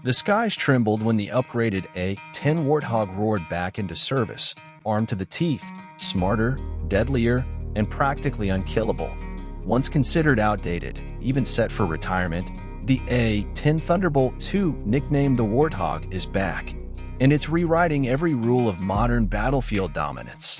The skies trembled when the upgraded A-10 Warthog roared back into service, armed to the teeth, smarter, deadlier, and practically unkillable. Once considered outdated, even set for retirement, the A-10 Thunderbolt II, nicknamed the Warthog, is back, and it's rewriting every rule of modern battlefield dominance.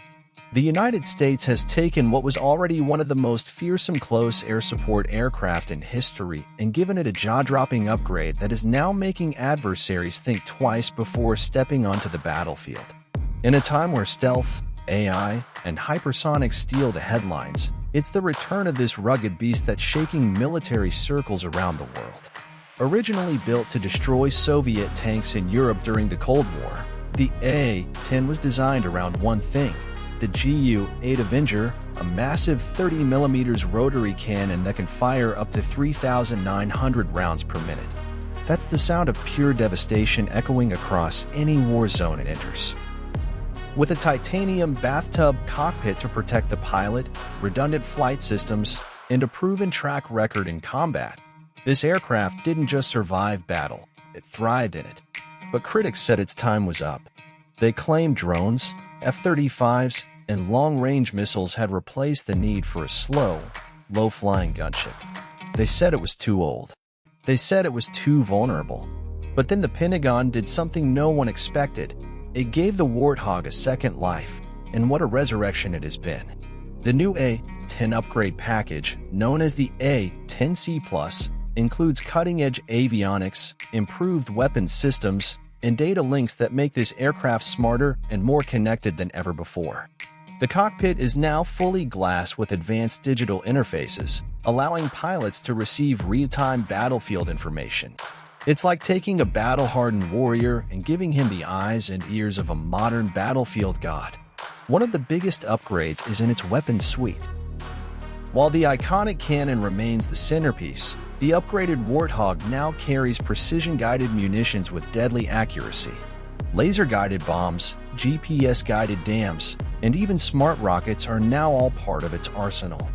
The United States has taken what was already one of the most fearsome close air support aircraft in history and given it a jaw-dropping upgrade that is now making adversaries think twice before stepping onto the battlefield. In a time where stealth, AI, and hypersonics steal the headlines, it's the return of this rugged beast that's shaking military circles around the world. Originally built to destroy Soviet tanks in Europe during the Cold War, the A-10 was designed around one thing: the GAU-8 Avenger, a massive 30mm rotary cannon that can fire up to 3,900 rounds per minute. That's the sound of pure devastation echoing across any war zone it enters. With a titanium bathtub cockpit to protect the pilot, redundant flight systems, and a proven track record in combat, this aircraft didn't just survive battle, it thrived in it. But critics said its time was up. They claimed drones, F-35s, and long-range missiles had replaced the need for a slow, low-flying gunship. They said it was too old. They said it was too vulnerable. But then the Pentagon did something no one expected. It gave the Warthog a second life, and what a resurrection it has been. The new A-10 upgrade package, known as the A-10C+, includes cutting-edge avionics, improved weapons systems, and data links that make this aircraft smarter and more connected than ever before. The cockpit is now fully glass with advanced digital interfaces, allowing pilots to receive real-time battlefield information. It's like taking a battle-hardened warrior and giving him the eyes and ears of a modern battlefield god. One of the biggest upgrades is in its weapons suite. While the iconic cannon remains the centerpiece, the upgraded Warthog now carries precision-guided munitions with deadly accuracy. Laser-guided bombs, GPS-guided dams, and even smart rockets are now all part of its arsenal.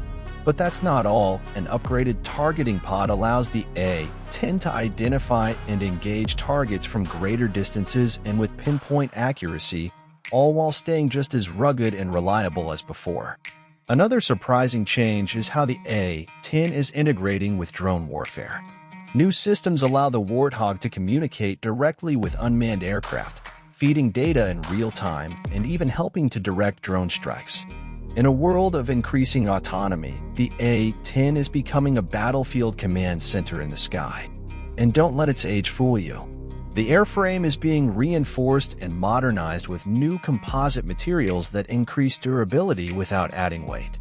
But that's not all. An upgraded targeting pod allows the A-10 to identify and engage targets from greater distances and with pinpoint accuracy, all while staying just as rugged and reliable as before. Another surprising change is how the A-10 is integrating with drone warfare. New systems allow the Warthog to communicate directly with unmanned aircraft, feeding data in real time and even helping to direct drone strikes. In a world of increasing autonomy, the A-10 is becoming a battlefield command center in the sky. And don't let its age fool you. The airframe is being reinforced and modernized with new composite materials that increase durability without adding weight.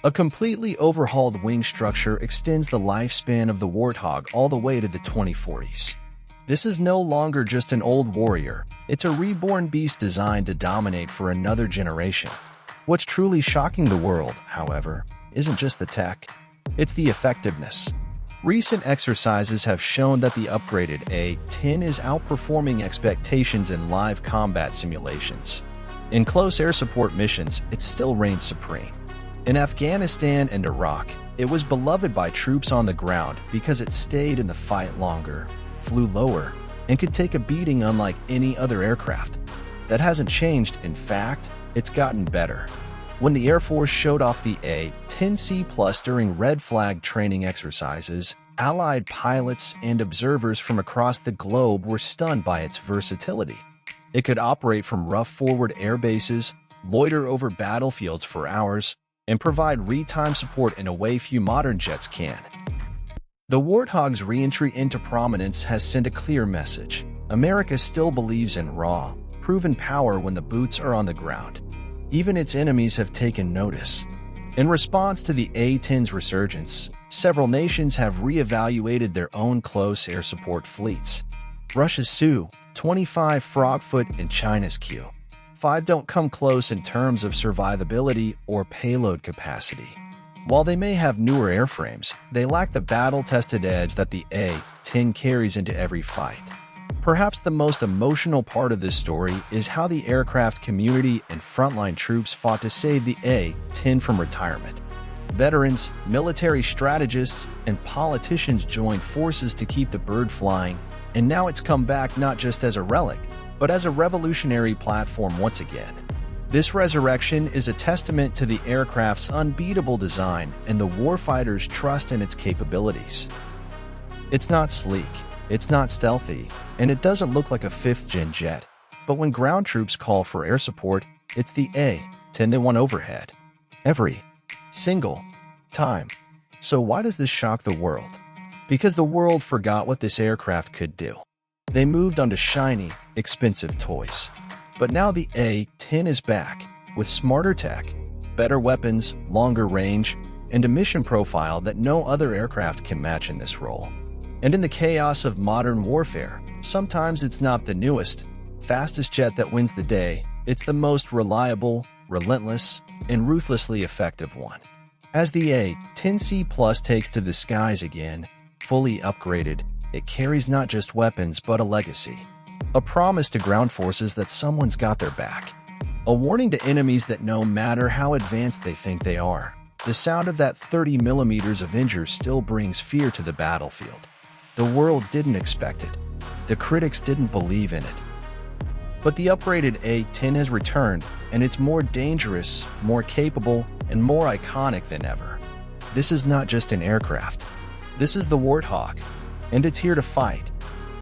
A completely overhauled wing structure extends the lifespan of the Warthog all the way to the 2040s. This is no longer just an old warrior, it's a reborn beast designed to dominate for another generation. What's truly shocking the world, however, isn't just the tech, it's the effectiveness. Recent exercises have shown that the upgraded A-10 is outperforming expectations in live combat simulations. In close air support missions, it still reigns supreme. In Afghanistan and Iraq, it was beloved by troops on the ground because it stayed in the fight longer, flew lower, and could take a beating unlike any other aircraft. That hasn't changed. In fact, it's gotten better. When the Air Force showed off the A-10C+ during red flag training exercises, Allied pilots and observers from across the globe were stunned by its versatility. It could operate from rough forward air bases, loiter over battlefields for hours, and provide real-time support in a way few modern jets can. The Warthog's re-entry into prominence has sent a clear message. America still believes in raw, proven power when the boots are on the ground. Even its enemies have taken notice. In response to the A-10's resurgence, several nations have re-evaluated their own close air support fleets. Russia's Su-25 Frogfoot and China's Q-5 don't come close in terms of survivability or payload capacity. While they may have newer airframes, they lack the battle-tested edge that the A-10 carries into every fight. Perhaps the most emotional part of this story is how the aircraft community and frontline troops fought to save the A-10 from retirement. Veterans, military strategists, and politicians joined forces to keep the bird flying, And now it's come back not just as a relic, but as a revolutionary platform once again. This resurrection is a testament to the aircraft's unbeatable design and the warfighter's trust in its capabilities. It's not sleek, it's not stealthy, and it doesn't look like a 5th-gen jet. But when ground troops call for air support, it's the A-10 they want overhead. Every single time. So why does this shock the world? Because the world forgot what this aircraft could do. They moved on to shiny, expensive toys. But now the A-10 is back, with smarter tech, better weapons, longer range, and a mission profile that no other aircraft can match in this role. And in the chaos of modern warfare, sometimes it's not the newest, fastest jet that wins the day, it's the most reliable, relentless, and ruthlessly effective one. As the A-10C Plus takes to the skies again, fully upgraded, it carries not just weapons but a legacy. A promise to ground forces that someone's got their back. A warning to enemies that no matter how advanced they think they are, the sound of that 30mm Avenger still brings fear to the battlefield. The world didn't expect it. The critics didn't believe in it. But the upgraded A-10 has returned, and it's more dangerous, more capable, and more iconic than ever. This is not just an aircraft. This is the Warthog, and it's here to fight.